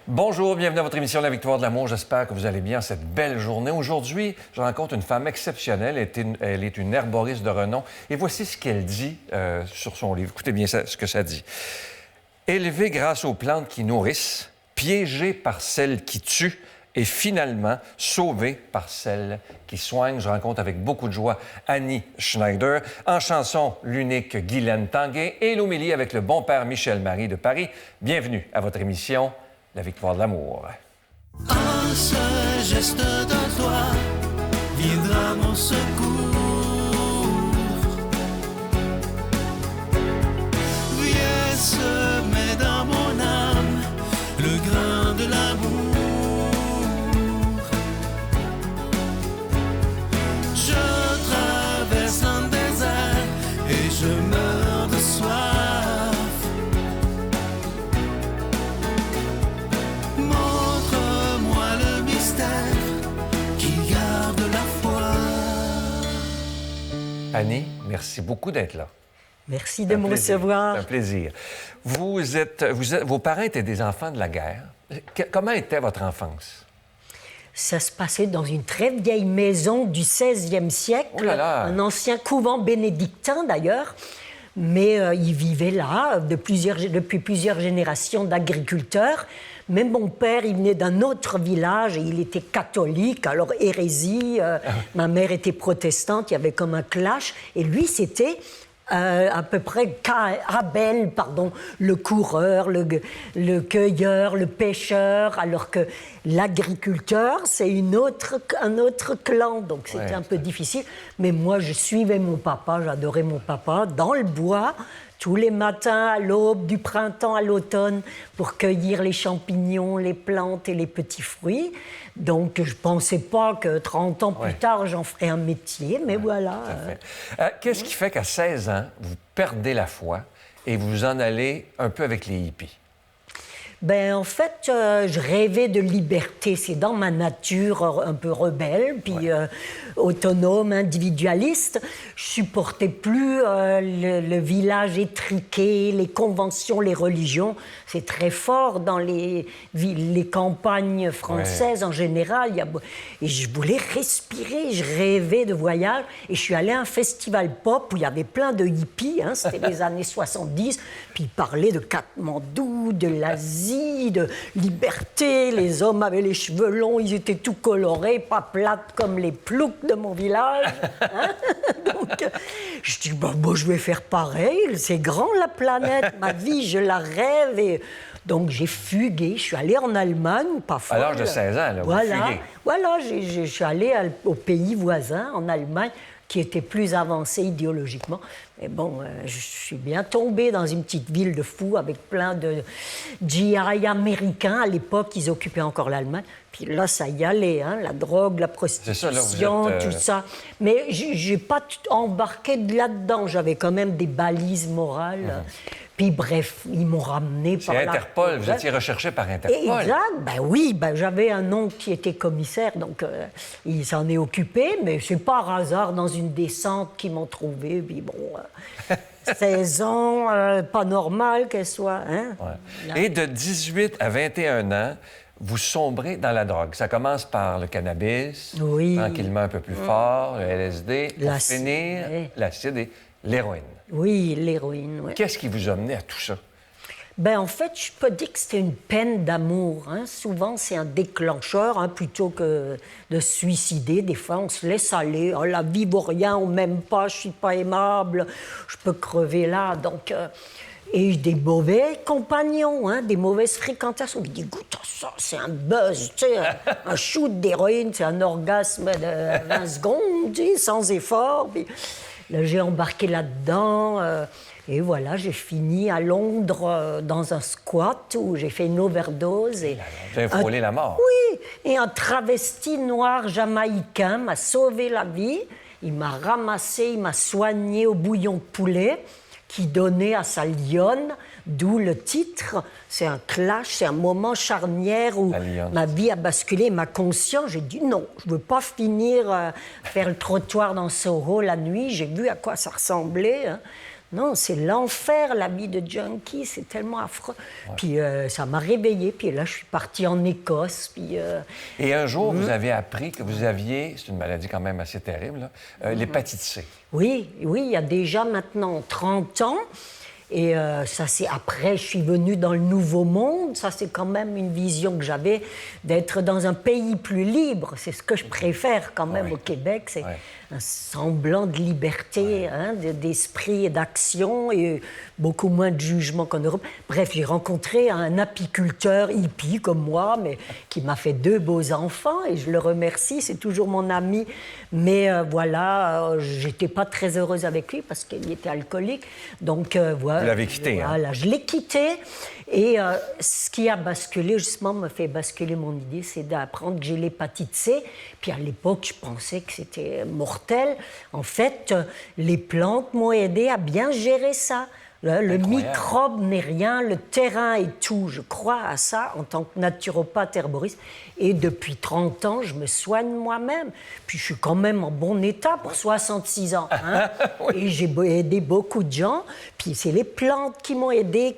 Bonjour, bienvenue à votre émission La Victoire de l'amour. J'espère que vous allez bien cette belle journée. Aujourd'hui, je rencontre une femme exceptionnelle. Elle est une herboriste de renom. Et voici ce qu'elle dit sur son livre. Écoutez bien ce que ça dit. Élevée grâce aux plantes qui nourrissent, piégée par celles qui tuent et finalement sauvée par celles qui soignent. Je rencontre avec beaucoup de joie Annie Schneider. En chanson, l'unique Guylaine Tanguay et l'homélie avec le bon père Michel-Marie de Paris. Bienvenue à votre émission La Victoire de l'amour. Un seul geste de toi viendra mon secours. Viens semer dans mon âme le grain de l'amour. Je traverse un désert et je meurs de soif. Annie, merci beaucoup d'être là. Merci de me recevoir. C'est un plaisir. Vos parents étaient des enfants de la guerre. Comment était votre enfance? Ça se passait dans une très vieille maison du 16e siècle, Oh là là. Un ancien couvent bénédictin d'ailleurs, mais ils vivaient là depuis plusieurs générations d'agriculteurs. Même mon père, il venait d'un autre village et il était catholique, alors hérésie. Ma mère était protestante, il y avait comme un clash. Et lui, c'était à peu près Abel, le coureur, le cueilleur, le pêcheur, alors que l'agriculteur, c'est un autre clan. Donc c'était un peu difficile. Mais moi, je suivais mon papa, j'adorais mon papa, dans le bois, tous les matins à l'aube, du printemps à l'automne, pour cueillir les champignons, les plantes et les petits fruits. Donc, je ne pensais pas que 30 ans plus tard, j'en ferais un métier, mais voilà. Qu'est-ce qui fait qu'à 16 ans, vous perdez la foi et vous en allez un peu avec les hippies? Ben, en fait, je rêvais de liberté. C'est dans ma nature un peu rebelle, puis autonome, individualiste. Je supportais plus le village étriqué, les conventions, les religions. C'est très fort dans les campagnes françaises en général. Et je voulais respirer, je rêvais de voyage. Et je suis allée à un festival pop où il y avait plein de hippies. C'était les années 70. Puis ils parlaient de Katmandou, de l'Asie, de liberté. Les hommes avaient les cheveux longs, ils étaient tout colorés, pas plates comme les ploucs de mon village. Donc, je dis, je vais faire pareil. C'est grand, la planète. Ma vie, je la rêve. Et donc, j'ai fugué. Je suis allée en Allemagne, pas folle. À l'âge de 16 ans, là, vous fuguez. Voilà, je suis allée au pays voisin, en Allemagne, qui était plus avancé idéologiquement. Mais bon, je suis bien tombée dans une petite ville de fous avec plein de GI américains. À l'époque, ils occupaient encore l'Allemagne. Puis là, ça y allait, la drogue, la prostitution, tout ça. Mais je n'ai pas embarqué là-dedans. J'avais quand même des balises morales. Puis bref, ils m'ont ramené par C'est Interpol, vous étiez recherché par Interpol. Exact, j'avais un oncle qui était commissaire, donc il s'en est occupé, mais c'est par hasard dans une descente qu'ils m'ont trouvé, puis bon, 16 ans, pas normal qu'elle soit, hein? Ouais. Et de 18 à 21 ans, vous sombrez dans la drogue. Ça commence par le cannabis, tranquillement un peu plus fort, le LSD, pour finir l'acide et l'héroïne. Oui, l'héroïne, oui. Qu'est-ce qui vous a mené à tout ça? Ben, en fait, je peux dire que c'était une peine d'amour. Souvent, c'est un déclencheur, plutôt que de se suicider. Des fois, on se laisse aller. Oh, la vie vaut rien, on m'aime pas, je suis pas aimable, je peux crever là. Donc, et des mauvais compagnons, des mauvaises fréquentations. Ils disent, goûte ça, c'est un buzz, tu sais, un shoot d'héroïne, c'est un orgasme de 20 secondes, tu sais, sans effort. Puis là, j'ai embarqué là-dedans. Et voilà, j'ai fini à Londres dans un squat où j'ai fait une overdose. Et vous avez frôlé la mort. Oui, et un travesti noir jamaïcain m'a sauvé la vie. Il m'a ramassé, il m'a soigné au bouillon de poulet qui donnait à sa lionne, d'où le titre. C'est un clash, c'est un moment charnière où ma vie a basculé, ma conscience. J'ai dit non, je ne veux pas finir faire le trottoir dans Soho la nuit. J'ai vu à quoi ça ressemblait. Non, c'est l'enfer, la vie de junkie, c'est tellement affreux. Ouais. Puis ça m'a réveillée, puis là, je suis partie en Écosse, puis... Et un jour, vous avez appris que vous aviez, c'est une maladie quand même assez terrible, l'hépatite C. Oui, il y a déjà maintenant 30 ans. Et ça, c'est après, je suis venue dans le Nouveau Monde. Ça, c'est quand même une vision que j'avais d'être dans un pays plus libre. C'est ce que je préfère quand même au Québec. C'est un semblant de liberté, d'esprit et d'action et beaucoup moins de jugement qu'en Europe. Bref, j'ai rencontré un apiculteur hippie comme moi, mais qui m'a fait 2 beaux enfants et je le remercie. C'est toujours mon ami. Mais voilà, j'étais pas très heureuse avec lui parce qu'il était alcoolique. Donc, voilà. Vous l'avez quitté, Voilà, je l'ai quitté. Et ce qui a basculé, justement, me fait basculer mon idée, c'est d'apprendre que j'ai l'hépatite C. Puis à l'époque, je pensais que c'était mortel. En fait, les plantes m'ont aidé à bien gérer ça. Le microbe n'est rien, le terrain est tout. Je crois à ça en tant que naturopathe herboriste. Et depuis 30 ans, je me soigne moi-même. Puis je suis quand même en bon état pour 66 ans. Hein? Et j'ai aidé beaucoup de gens. Puis c'est les plantes qui m'ont aidé.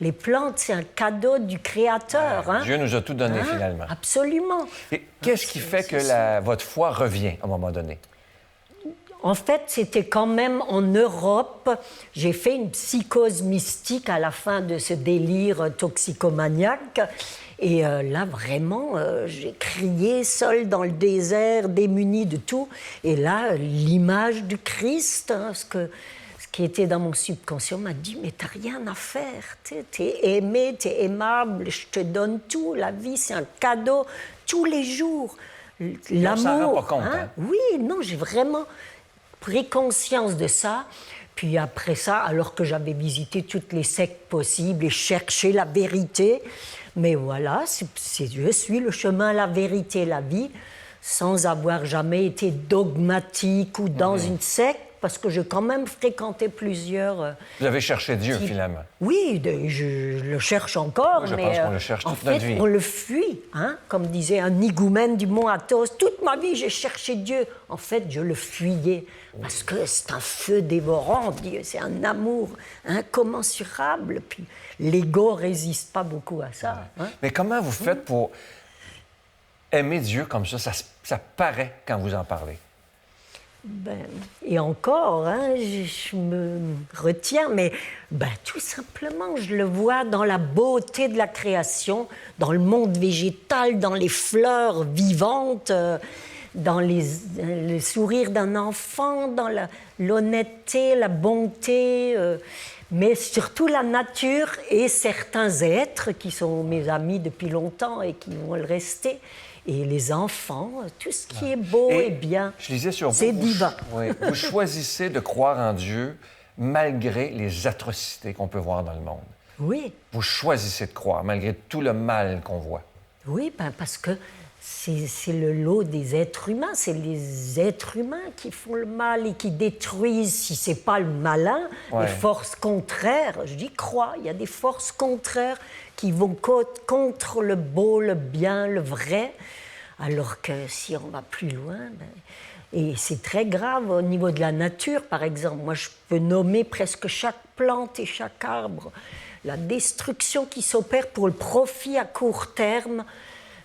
Les plantes, c'est un cadeau du Créateur. Hein? Dieu nous a tout donné, finalement. Absolument. Et qu'est-ce qui fait que votre foi revient à un moment donné? En fait, c'était quand même en Europe. J'ai fait une psychose mystique à la fin de ce délire toxicomaniaque. Et là, vraiment, j'ai crié seule dans le désert, démunie de tout. Et là, l'image du Christ, ce qui était dans mon subconscient, m'a dit « Mais t'as rien à faire. T'es aimé, t'es aimable, je te donne tout. La vie, c'est un cadeau tous les jours. L'amour. » On s'en rend pas compte, hein? Oui, non, j'ai vraiment pris conscience de ça. Puis après ça, alors que j'avais visité toutes les sectes possibles et cherché la vérité, mais voilà, je suis le chemin, la vérité, la vie, sans avoir jamais été dogmatique ou dans une secte, parce que j'ai quand même fréquenté plusieurs... Vous avez cherché Dieu, finalement. Oui, je le cherche encore, je mais pense qu'on le cherche toute notre vie. on le fuit, hein? Comme disait un igoumène du mont Athos. Toute ma vie, j'ai cherché Dieu. En fait, je le fuyais, parce que c'est un feu dévorant, Dieu. C'est un amour incommensurable. Puis l'ego ne résiste pas beaucoup à ça. Hein? Mais comment vous faites pour aimer Dieu comme ça? Ça paraît quand vous en parlez. Et encore, hein, je me retiens, mais tout simplement, je le vois dans la beauté de la création, dans le monde végétal, dans les fleurs vivantes, dans le sourire d'un enfant, dans l'honnêteté, la bonté, mais surtout la nature et certains êtres qui sont mes amis depuis longtemps et qui vont le rester. Et les enfants, tout ce qui est beau et bien, je lisais sur vous, c'est divin. Vous choisissez de croire en Dieu malgré les atrocités qu'on peut voir dans le monde. Oui. Vous choisissez de croire malgré tout le mal qu'on voit. Oui, parce que c'est le lot des êtres humains. C'est les êtres humains qui font le mal et qui détruisent, si ce n'est pas le malin, les forces contraires. Je dis crois, il y a des forces contraires qui vont contre le beau, le bien, le vrai. Alors que si on va plus loin, et c'est très grave au niveau de la nature, par exemple. Moi, je peux nommer presque chaque plante et chaque arbre. La destruction qui s'opère pour le profit à court terme,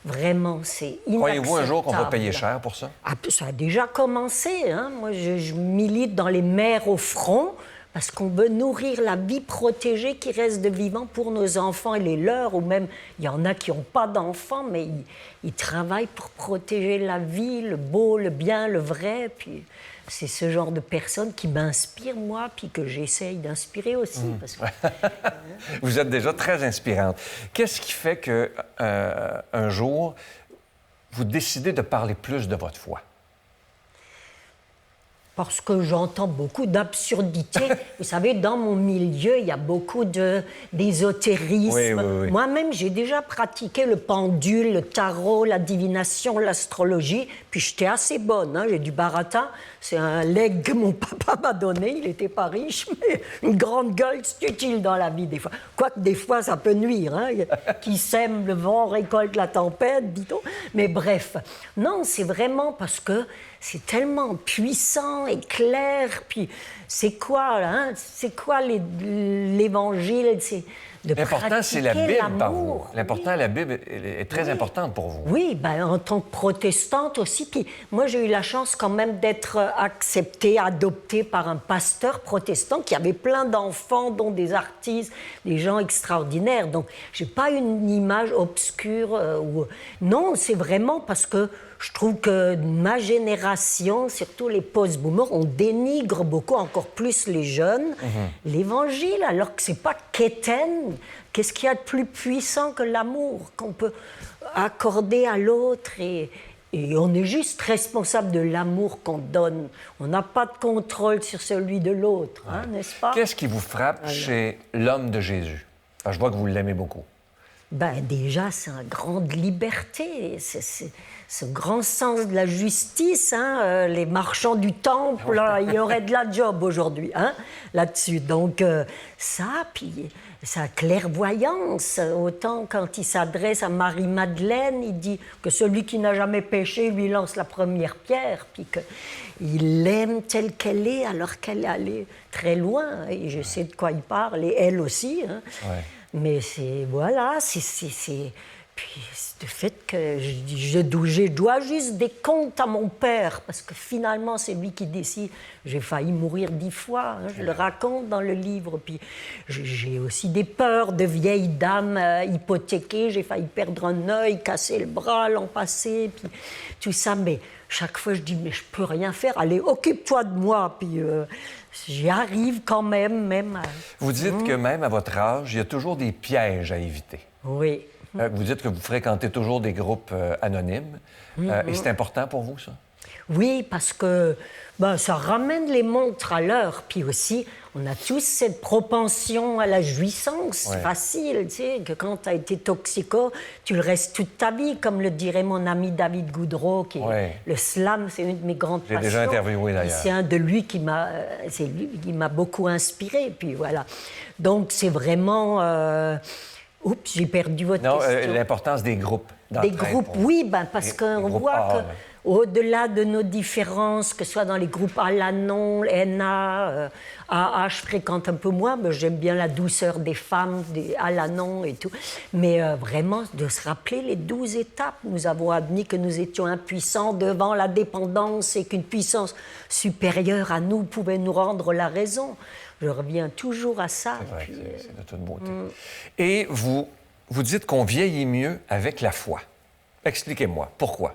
vraiment, c'est inacceptable. Croyez-vous un jour qu'on va payer cher pour ça? Ça a déjà commencé. Hein? Moi, je milite dans les mers au front parce qu'on veut nourrir la vie protégée qui reste de vivant pour nos enfants et les leurs, ou même, il y en a qui n'ont pas d'enfants, mais ils travaillent pour protéger la vie, le beau, le bien, le vrai. Puis c'est ce genre de personnes qui m'inspirent, moi, puis que j'essaye d'inspirer aussi. Parce que, Vous êtes déjà très inspirante. Qu'est-ce qui fait qu'un jour, vous décidez de parler plus de votre foi? Parce que j'entends beaucoup d'absurdités. Vous savez, dans mon milieu, il y a beaucoup d'ésotérisme. Oui. Moi-même, j'ai déjà pratiqué le pendule, le tarot, la divination, l'astrologie. Puis j'étais assez bonne. Hein? J'ai du baratin. C'est un legs que mon papa m'a donné. Il n'était pas riche, mais une grande gueule, c'est utile dans la vie des fois. Quoique des fois, ça peut nuire. Hein? Qui sème le vent récolte la tempête, dit-on. Mais bref, non, c'est vraiment parce que c'est tellement puissant et clair. Puis c'est quoi, là, hein? C'est quoi l'Évangile? C'est de L'important, c'est la pratiquer Bible par vous. l'amour. L'important, la Bible est très importante pour vous. Oui, ben, en tant que protestante aussi. Puis moi, j'ai eu la chance quand même d'être acceptée, adoptée par un pasteur protestant qui avait plein d'enfants, dont des artistes, des gens extraordinaires. Donc, j'ai pas une image obscure. Non, c'est vraiment parce que je trouve que ma génération, surtout les post-boomers, on dénigre beaucoup, encore plus les jeunes, l'Évangile, alors que c'est pas quétaine. Qu'est-ce qu'il y a de plus puissant que l'amour qu'on peut accorder à l'autre et on est juste responsable de l'amour qu'on donne. On n'a pas de contrôle sur celui de l'autre, hein, n'est-ce pas? Qu'est-ce qui vous frappe chez l'homme de Jésus? Je vois que vous l'aimez beaucoup. Ben déjà, c'est un grande liberté, c'est ce grand sens de la justice. Hein, les marchands du temple, là, il y aurait de la job aujourd'hui, hein, là-dessus. Donc ça, puis sa clairvoyance, autant quand il s'adresse à Marie-Madeleine, il dit que celui qui n'a jamais péché lui lance la première pierre, puis qu'il l'aime telle qu'elle est alors qu'elle est allée très loin. Et je sais de quoi il parle, et elle aussi. Hein. Ouais. Mais c'est, voilà, puis le fait que je dois juste des comptes à mon père, parce que finalement, c'est lui qui décide. J'ai failli mourir 10 fois, hein, je le raconte dans le livre. Puis j'ai aussi des peurs de vieille dame hypothéquée. J'ai failli perdre un œil, casser le bras l'an passé, puis tout ça. Mais chaque fois, je dis, mais je peux rien faire. Allez, occupe-toi de moi. Puis j'y arrive quand même. Vous dites que même à votre âge, il y a toujours des pièges à éviter. Oui. Vous dites que vous fréquentez toujours des groupes anonymes. Et c'est important pour vous, ça? Oui, parce que ça ramène les montres à l'heure. Puis aussi, on a tous cette propension à la jouissance facile, tu sais, que quand tu as été toxico, tu le restes toute ta vie, comme le dirait mon ami David Goudreau, qui le slam, c'est une de mes grandes passions. J'ai déjà interviewé, d'ailleurs. C'est un de lui qui m'a beaucoup inspiré, puis voilà. Donc, c'est vraiment... Oups, j'ai perdu votre question. Non, l'importance des groupes. Des groupes, oui, parce qu'on voit qu'au-delà de nos différences, que ce soit dans les groupes Al-Anon, NA, AA, je fréquente un peu moins, mais j'aime bien la douceur des femmes, des Al-Anon et tout. Mais vraiment, de se rappeler les 12 étapes. Nous avons admis que nous étions impuissants devant la dépendance et qu'une puissance supérieure à nous pouvait nous rendre la raison. Je reviens toujours à ça. C'est vrai, c'est de toute beauté. Et vous dites qu'on vieillit mieux avec la foi. Expliquez-moi, pourquoi?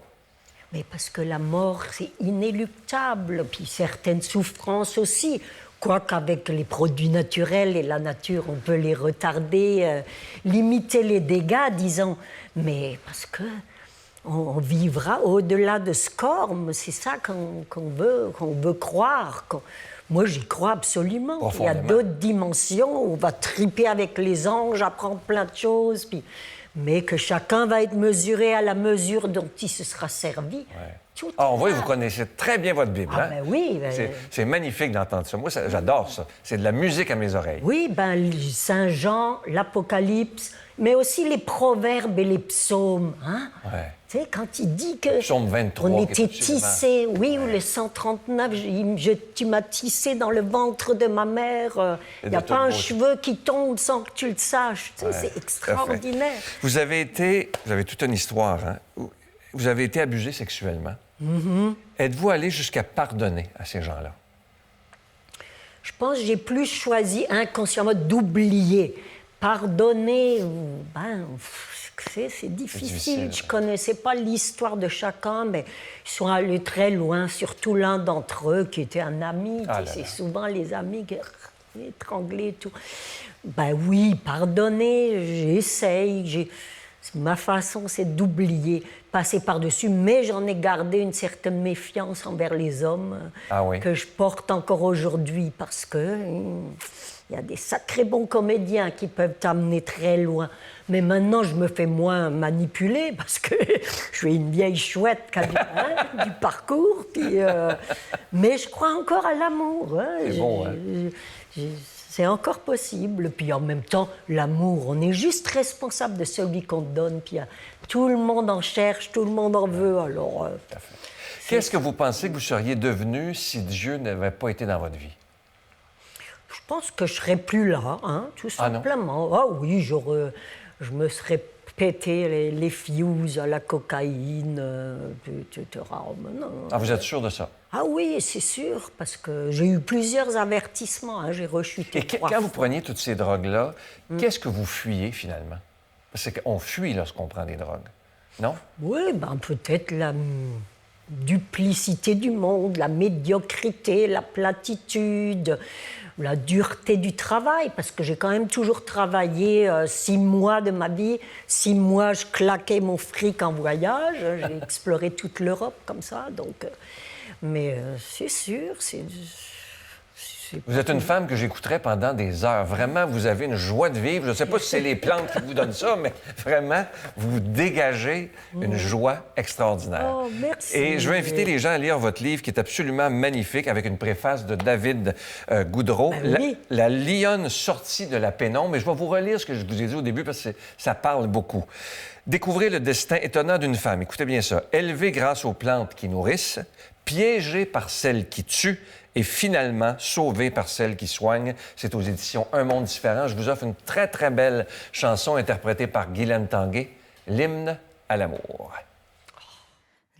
Mais parce que la mort, c'est inéluctable, puis certaines souffrances aussi. Quoiqu'avec les produits naturels et la nature, on peut les retarder, limiter les dégâts, disons. Mais parce que on vivra au-delà de ce corps, c'est ça qu'on veut croire. Moi, j'y crois absolument. Il y a d'autres dimensions où on va triper avec les anges, apprendre plein de choses, mais que chacun va être mesuré à la mesure dont il se sera servi. On voit que vous connaissez très bien votre Bible. Ah, ben oui. C'est magnifique d'entendre ça. Moi, j'adore ça. C'est de la musique à mes oreilles. Oui, Saint Jean, l'Apocalypse, mais aussi les proverbes et les psaumes. Hein? Ouais. Tu sais, quand il dit que Psaume 23, on était tissés, ou le 139, tu m'as tissé dans le ventre de ma mère. Il n'y a pas un cheveu qui tombe sans que tu le saches. Tu sais, c'est extraordinaire. Vous avez toute une histoire. Hein? Vous avez été abusé sexuellement. Êtes-vous allé jusqu'à pardonner à ces gens-là? Je pense que j'ai plus choisi inconsciemment d'oublier. Pardonner, c'est difficile. Je ne connaissais pas l'histoire de chacun, mais ils sont allés très loin, surtout l'un d'entre eux qui était un ami. C'est souvent les amis qui étranglés et tout. Oui, pardonner, j'essaye. Ma façon, c'est d'oublier, passer par-dessus, mais j'en ai gardé une certaine méfiance envers les hommes que je porte encore aujourd'hui parce que il y a des sacrés bons comédiens qui peuvent t'amener très loin. Mais maintenant, je me fais moins manipuler parce que je suis une vieille chouette du parcours. Puis, mais je crois encore à l'amour. Hein. C'est bon, hein? C'est encore possible. Puis en même temps, l'amour, on est juste responsable de celui qu'on donne. Puis tout le monde en cherche, tout le monde en veut. Alors, Tout à fait. Qu'est-ce que vous pensez que vous seriez devenu si Dieu n'avait pas été dans votre vie? je pense que je serais plus là, hein, tout Ah non? simplement. Ah oui, je me serais pété les fuses à la cocaïne, etc. Non. Ah, vous êtes sûr de ça? Ah oui, c'est sûr, parce que j'ai eu plusieurs avertissements. Hein, j'ai rechuté Et 3 quand vous fois. preniez toutes ces drogues-là, qu'est-ce que vous fuyez finalement? Parce qu'on fuit lorsqu'on prend des drogues, non? Oui, ben peut-être la duplicité du monde, la médiocrité, la platitude, la dureté du travail, parce que j'ai quand même toujours travaillé 6 mois de ma vie. 6 mois, je claquais mon fric en voyage. J'ai exploré toute l'Europe comme ça, donc... mais c'est sûr, c'est Vous êtes une femme que j'écouterais pendant des heures. Vraiment, vous avez une joie de vivre. Je ne sais pas si c'est les plantes qui vous donnent ça, mais vraiment, vous dégagez une joie extraordinaire. Oh, merci. Et je veux inviter les gens à lire votre livre qui est absolument magnifique avec une préface de David Goudreau. Ben oui. La lionne sortie de la pénombre. Mais je vais vous relire ce que je vous ai dit au début parce que ça parle beaucoup. Découvrez le destin étonnant d'une femme. Écoutez bien ça. Élevée grâce aux plantes qui nourrissent, piégée par celles qui tuent et finalement sauvée par celles qui soignent. C'est aux éditions Un monde différent. Je vous offre une très, très belle chanson interprétée par Guylaine Tanguay, l'hymne à l'amour.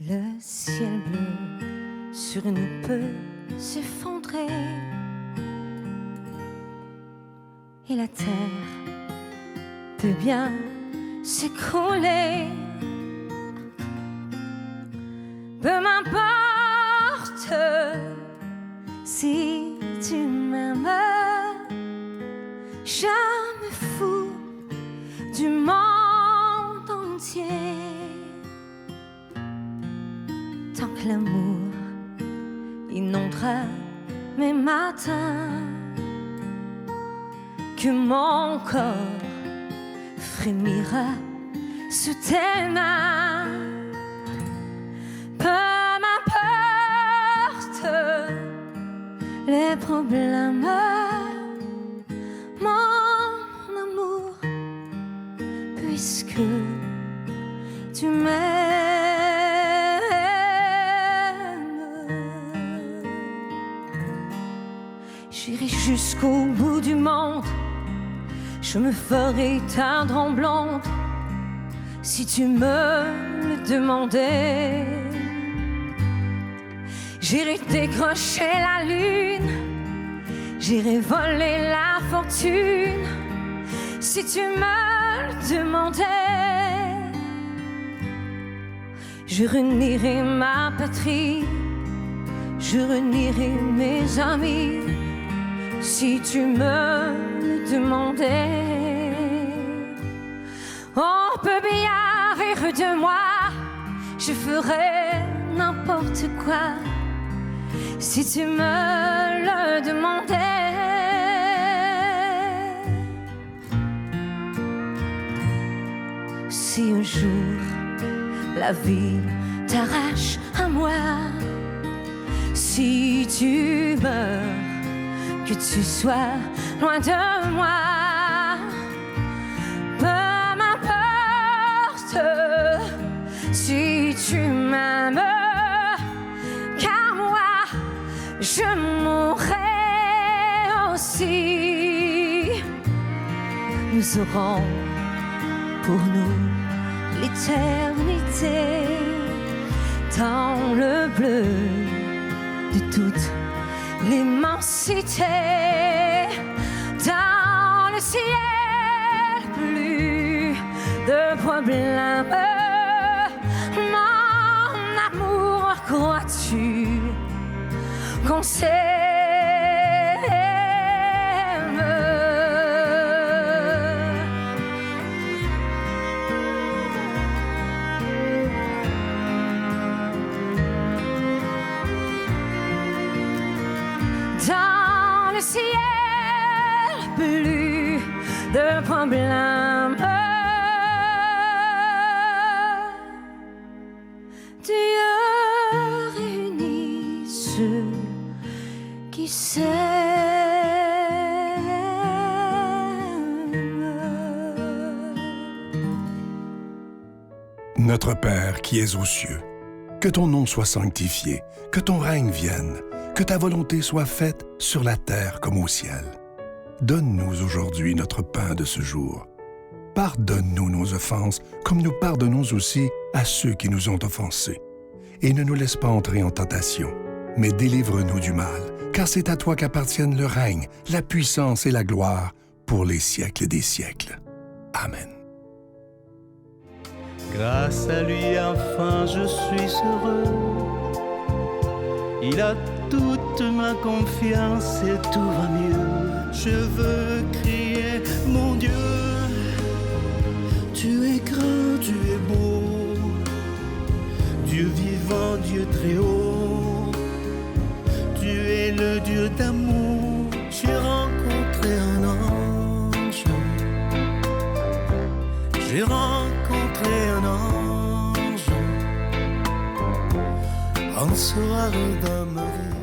Le ciel bleu sur nous peut s'effondrer et la terre peut bien s'écrouler. Peu m'importe si tu m'aimes, je me fous du monde entier. Tant que l'amour inondera mes matins, que mon corps frémira sous tes mains. Peu m'importe les problèmes, mon amour, puisque tu m'aimes. J'irai jusqu'au bout du monde, je me ferai teindre en blonde si tu me le demandais. J'irai décrocher la lune, j'irai voler la fortune si tu me le demandais. Je renierai ma patrie, je renierai mes amis si tu me le demandais. On peut bien rire de moi, je ferai n'importe quoi si tu me le demandais. Si un jour la vie t'arrache à moi, si tu meurs, que tu sois loin de moi, peu m'importe si tu m'aimes, car moi je mourrai aussi. Nous aurons pour nous l'éternité dans le bleu de toute l'immensité, dans le ciel plus de problèmes. Mon amour, crois-tu qu'on s'aime? Dans le ciel, plus de problèmes. Dieu réunit ceux qui s'aiment. Notre Père qui es aux cieux, que ton nom soit sanctifié, que ton règne vienne, que ta volonté soit faite sur la terre comme au ciel. Donne-nous aujourd'hui notre pain de ce jour. Pardonne-nous nos offenses, comme nous pardonnons aussi à ceux qui nous ont offensés. Et ne nous laisse pas entrer en tentation, mais délivre-nous du mal, car c'est à toi qu'appartiennent le règne, la puissance et la gloire pour les siècles des siècles. Amen. Grâce à lui, enfin, je suis heureux. Il a toute ma confiance et tout va mieux. Je veux crier, mon Dieu, tu es grand, tu es beau. Dieu vivant, Dieu très haut. Tu es le Dieu d'amour. J'ai rencontré un ange. J'ai rencontré un ange en soir dans ma vie.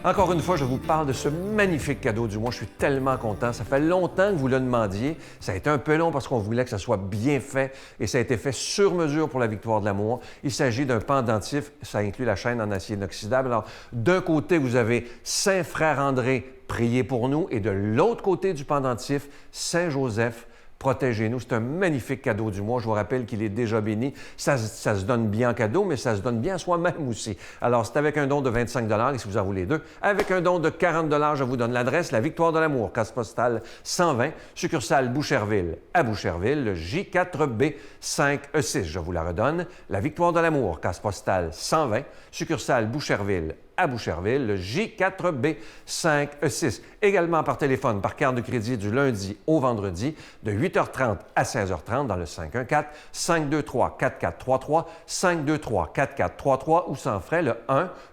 Encore une fois, je vous parle de ce magnifique cadeau du mois. Je suis tellement content. Ça fait longtemps que vous le demandiez. Ça a été un peu long parce qu'on voulait que ça soit bien fait et ça a été fait sur mesure pour la victoire de l'amour. Il s'agit d'un pendentif. Ça inclut la chaîne en acier inoxydable. Alors, d'un côté, vous avez Saint Frère André, priez pour nous. Et de l'autre côté du pendentif, Saint Joseph, protégez-nous. C'est un magnifique cadeau du mois. Je vous rappelle qu'il est déjà béni. Ça se donne bien en cadeau, mais ça se donne bien à soi-même aussi. Alors, c'est avec un don de 25 et si vous en voulez deux, avec un don de 40 je vous donne l'adresse, la Victoire de l'amour, case postale 120, succursale Boucherville à Boucherville, le J4B 5E6. Je vous la redonne, la Victoire de l'amour, case postale 120, succursale Boucherville à Boucherville, le J4B 5E6. Également par téléphone, par carte de crédit du lundi au vendredi, de 8h30 à 16h30 dans le 514-523-4433, 523-4433 ou sans frais le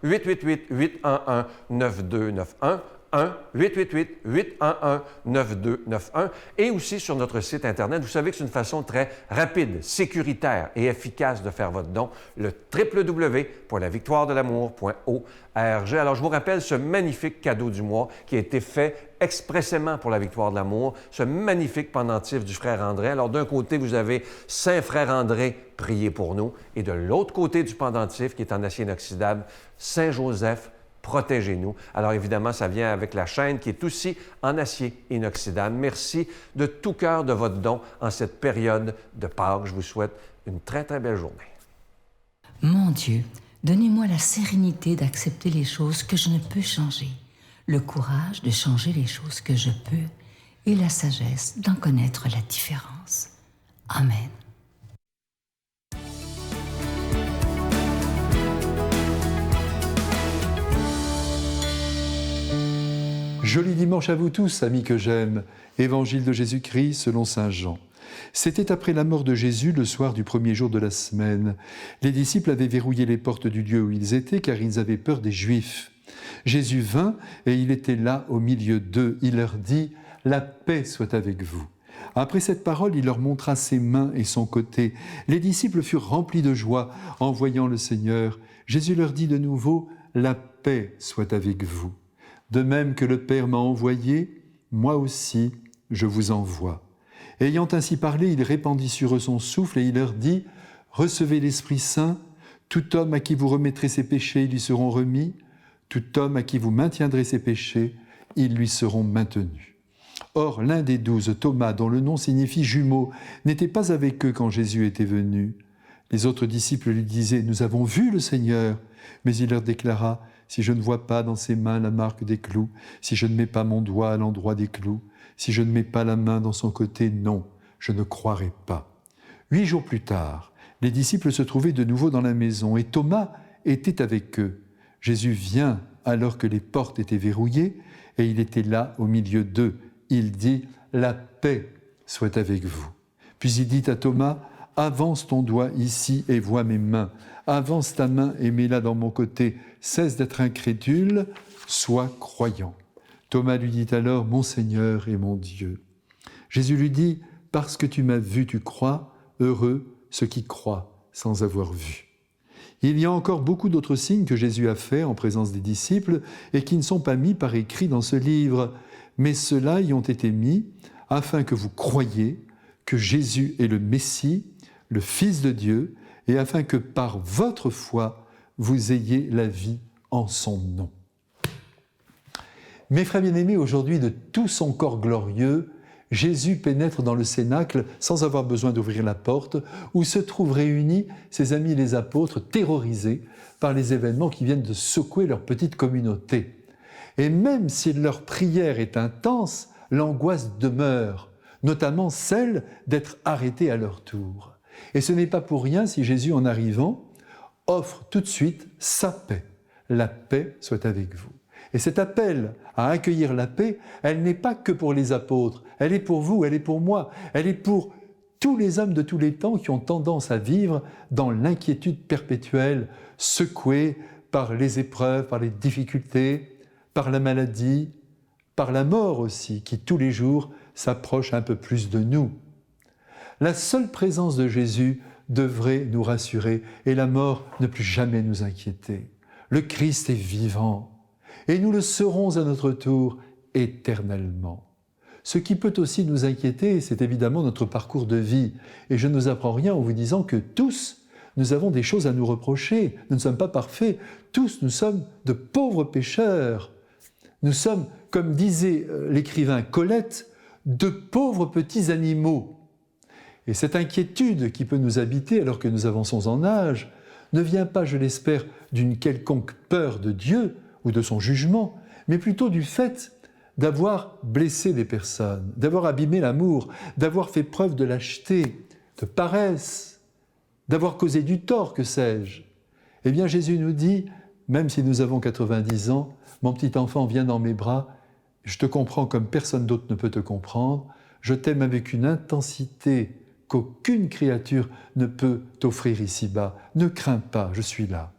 1-888-811-9291, 1-888-811-9291 et aussi sur notre site Internet. Vous savez que c'est une façon très rapide, sécuritaire et efficace de faire votre don, le www.lavictoiredelamour.org. Alors, je vous rappelle ce magnifique cadeau du mois qui a été fait expressément pour la Victoire de l'amour, ce magnifique pendentif du Frère André. Alors, d'un côté, vous avez Saint Frère André, priez pour nous, et de l'autre côté du pendentif, qui est en acier inoxydable, Saint Joseph, protégez-nous. Alors évidemment, ça vient avec la chaîne qui est aussi en acier inoxydable. Merci de tout cœur de votre don en cette période de Pâques. Je vous souhaite une très, très belle journée. Mon Dieu, donnez-moi la sérénité d'accepter les choses que je ne peux changer, le courage de changer les choses que je peux et la sagesse d'en connaître la différence. Amen. Joli dimanche à vous tous, amis que j'aime. Évangile de Jésus-Christ selon saint Jean. C'était après la mort de Jésus, le soir du premier jour de la semaine. Les disciples avaient verrouillé les portes du lieu où ils étaient, car ils avaient peur des Juifs. Jésus vint, et il était là au milieu d'eux. Il leur dit « La paix soit avec vous ». Après cette parole, il leur montra ses mains et son côté. Les disciples furent remplis de joie en voyant le Seigneur. Jésus leur dit de nouveau « La paix soit avec vous ». De même que le Père m'a envoyé, moi aussi je vous envoie. Ayant ainsi parlé, il répandit sur eux son souffle et il leur dit « Recevez l'Esprit Saint, tout homme à qui vous remettrez ses péchés, lui seront remis, tout homme à qui vous maintiendrez ses péchés, ils lui seront maintenus. » Or, l'un des 12, Thomas, dont le nom signifie jumeau, n'était pas avec eux quand Jésus était venu. Les autres disciples lui disaient « Nous avons vu le Seigneur !» Mais il leur déclara « Si je ne vois pas dans ses mains la marque des clous, si je ne mets pas mon doigt à l'endroit des clous, si je ne mets pas la main dans son côté, non, je ne croirai pas. » 8 jours plus tard, les disciples se trouvaient de nouveau dans la maison et Thomas était avec eux. Jésus vient alors que les portes étaient verrouillées et il était là au milieu d'eux. Il dit « La paix soit avec vous. » Puis il dit à Thomas « Avance ton doigt ici et vois mes mains. Avance ta main et mets-la dans mon côté. Cesse d'être incrédule, sois croyant. » Thomas lui dit alors « Mon Seigneur et mon Dieu. » Jésus lui dit « Parce que tu m'as vu, tu crois, heureux ceux qui croient sans avoir vu. » Il y a encore beaucoup d'autres signes que Jésus a faits en présence des disciples et qui ne sont pas mis par écrit dans ce livre, mais ceux-là y ont été mis afin que vous croyiez que Jésus est le Messie, le Fils de Dieu, et afin que par votre foi, vous ayez la vie en son nom. » Mes frères bien-aimés, aujourd'hui, de tout son corps glorieux, Jésus pénètre dans le cénacle sans avoir besoin d'ouvrir la porte, où se trouvent réunis ses amis les apôtres, terrorisés par les événements qui viennent de secouer leur petite communauté. Et même si leur prière est intense, l'angoisse demeure, notamment celle d'être arrêtés à leur tour. Et ce n'est pas pour rien si Jésus, en arrivant, offre tout de suite sa paix. La paix soit avec vous. Et cet appel à accueillir la paix, elle n'est pas que pour les apôtres, elle est pour vous, elle est pour moi, elle est pour tous les hommes de tous les temps qui ont tendance à vivre dans l'inquiétude perpétuelle, secoués par les épreuves, par les difficultés, par la maladie, par la mort aussi, qui tous les jours s'approche un peu plus de nous. La seule présence de Jésus devrait nous rassurer et la mort ne plus jamais nous inquiéter. Le Christ est vivant et nous le serons à notre tour éternellement. Ce qui peut aussi nous inquiéter, c'est évidemment notre parcours de vie. Et je ne vous apprends rien en vous disant que tous, nous avons des choses à nous reprocher. Nous ne sommes pas parfaits. Tous, nous sommes de pauvres pécheurs. Nous sommes, comme disait l'écrivain Colette, de pauvres petits animaux. Et cette inquiétude qui peut nous habiter alors que nous avançons en âge ne vient pas, je l'espère, d'une quelconque peur de Dieu ou de son jugement, mais plutôt du fait d'avoir blessé des personnes, d'avoir abîmé l'amour, d'avoir fait preuve de lâcheté, de paresse, d'avoir causé du tort, que sais-je. Eh bien, Jésus nous dit, même si nous avons 90 ans, « Mon petit enfant, viens dans mes bras, je te comprends comme personne d'autre ne peut te comprendre, je t'aime avec une intensité qu'aucune créature ne peut t'offrir ici-bas. Ne crains pas, je suis là. »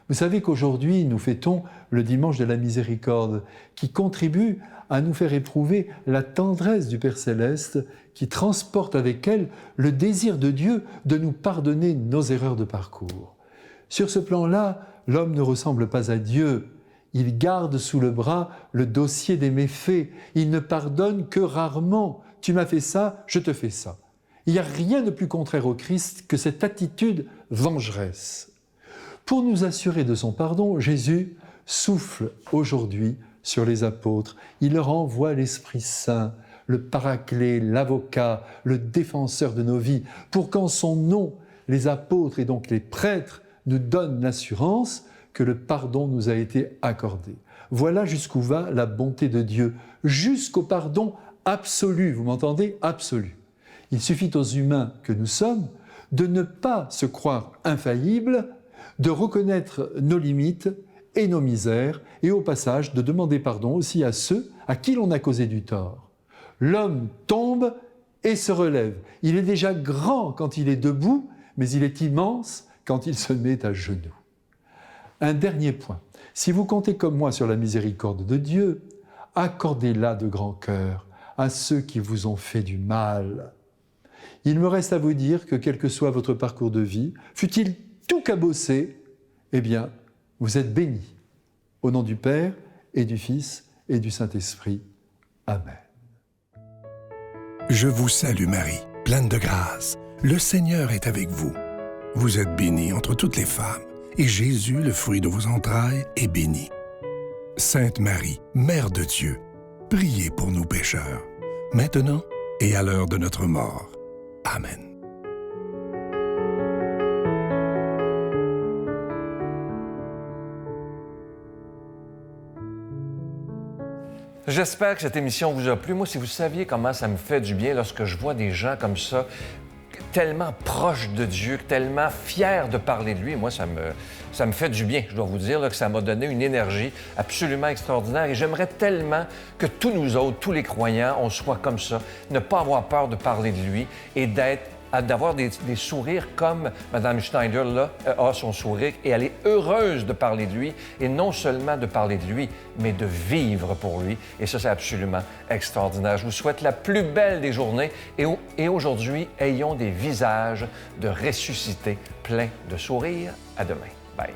Vous savez qu'aujourd'hui, nous fêtons le dimanche de la miséricorde, qui contribue à nous faire éprouver la tendresse du Père Céleste, qui transporte avec elle le désir de Dieu de nous pardonner nos erreurs de parcours. Sur ce plan-là, l'homme ne ressemble pas à Dieu. Il garde sous le bras le dossier des méfaits. Il ne pardonne que rarement. Tu m'as fait ça, je te fais ça. Il n'y a rien de plus contraire au Christ que cette attitude vengeresse. Pour nous assurer de son pardon, Jésus souffle aujourd'hui sur les apôtres. Il leur envoie l'Esprit Saint, le Paraclet, l'Avocat, le défenseur de nos vies, pour qu'en son nom, les apôtres et donc les prêtres nous donnent l'assurance que le pardon nous a été accordé. Voilà jusqu'où va la bonté de Dieu, jusqu'au pardon absolu, vous m'entendez? Absolu. Il suffit aux humains que nous sommes de ne pas se croire infaillibles, de reconnaître nos limites et nos misères, et au passage de demander pardon aussi à ceux à qui l'on a causé du tort. L'homme tombe et se relève. Il est déjà grand quand il est debout, mais il est immense quand il se met à genoux. Un dernier point. Si vous comptez comme moi sur la miséricorde de Dieu, accordez-la de grand cœur à ceux qui vous ont fait du mal. Il me reste à vous dire que quel que soit votre parcours de vie, fût-il tout cabossé, eh bien, vous êtes bénis. Au nom du Père et du Fils et du Saint-Esprit. Amen. Je vous salue Marie, pleine de grâce. Le Seigneur est avec vous. Vous êtes bénie entre toutes les femmes, et Jésus, le fruit de vos entrailles, est béni. Sainte Marie, Mère de Dieu, priez pour nous pécheurs, maintenant et à l'heure de notre mort. Amen. J'espère que cette émission vous a plu. Moi, si vous saviez comment ça me fait du bien lorsque je vois des gens comme ça, tellement proches de Dieu, tellement fiers de parler de lui, moi, ça me fait du bien. Je dois vous dire là, que ça m'a donné une énergie absolument extraordinaire. Et j'aimerais tellement que tous nous autres, tous les croyants, on soit comme ça, ne pas avoir peur de parler de lui et d'avoir des sourires comme Mme Schneider là, a son sourire, et elle est heureuse de parler de lui, et non seulement de parler de lui, mais de vivre pour lui. Et ça, c'est absolument extraordinaire. Je vous souhaite la plus belle des journées, et aujourd'hui, ayons des visages de ressuscités pleins de sourires. À demain. Bye.